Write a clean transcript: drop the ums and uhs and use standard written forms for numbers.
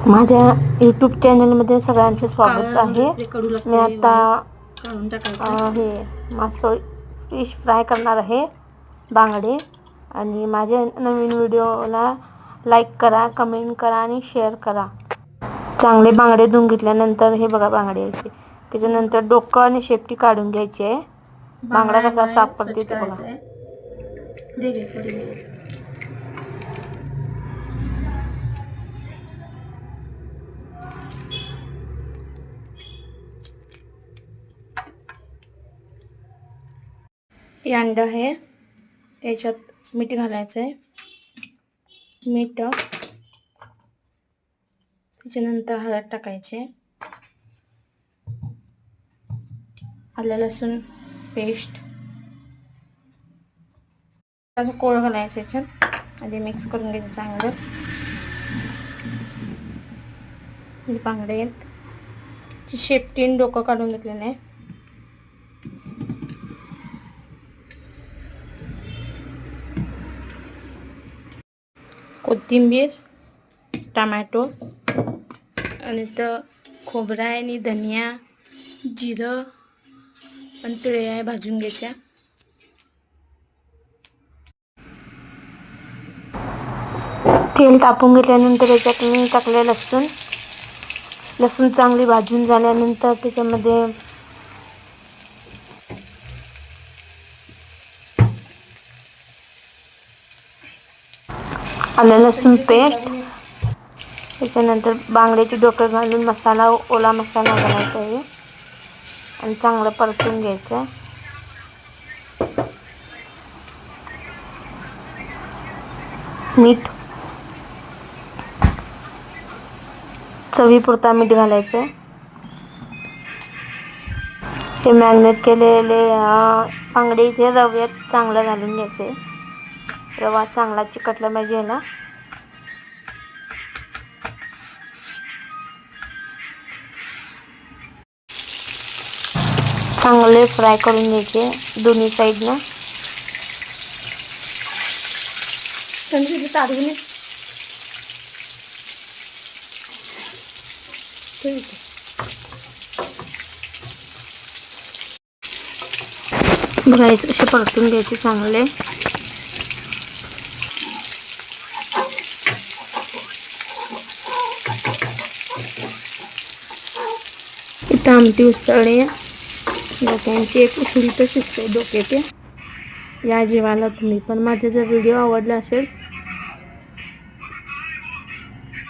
माझ्या यूट्यूब चॅनलमध्ये सगळ्यांचे स्वागत आहे. मी आता हे मासोळी फिश फ्राय करणार आहे, बांगडे. आणि माझ्या नवीन व्हिडिओला लाईक करा, कमेंट करा आणि शेअर करा. चांगले बांगडे धुवून घेतल्यानंतर हे बघा बांगडे यायचे. त्याच्यानंतर डोकं आणि शेपटी काढून घ्यायची आहे. बांगडा कसा साफ पडते ते बघा. हे अंडा आहे, त्याच्यात मीठ घालायचं आहे. मीठ, त्याच्यानंतर हळद टाकायचे, आलं लसूण पेस्ट, असं कोळ घालायचं याच्यात आणि मिक्स करून घ्यायचं चांगलं. बांगडे ची शेपटी आणि डोकं काढून घेतलेलं आहे. कोथिंबीर, टमॅटो आणि तर खोबरा आहे आणि धनिया, जिरं आणि तिळे आहे भाजून घ्यायच्या. तेल तापून घेतल्यानंतर याच्यात मी टाकले लसूण. लसूण चांगली भाजून झाल्यानंतर त्याच्यामध्ये आलं लसूण पेस्ट, त्याच्यानंतर बांगड्याची डोकं घालून मसाला, ओला मसाला घालायचा आहे आणि चांगलं परतून घ्यायचं. मीठ, चवीपुरता मीठ घालायचं. हे मॅरिनेट केलेले बांगडे इथे रव्यात चांगलं घालून घ्यायचे. रवा चांगला चिकटला पाहिजे याला. चांगले फ्राय करून घ्यायचे दोन्ही साईडनं. बघायचे असे परतून घ्यायचे चांगले. इथं आमटी उसळली, डोक्यांची एक उसळी तर शिजते डोक्याचे. या जेवायला तुम्ही पण. माझा जर व्हिडिओ आवडला असेल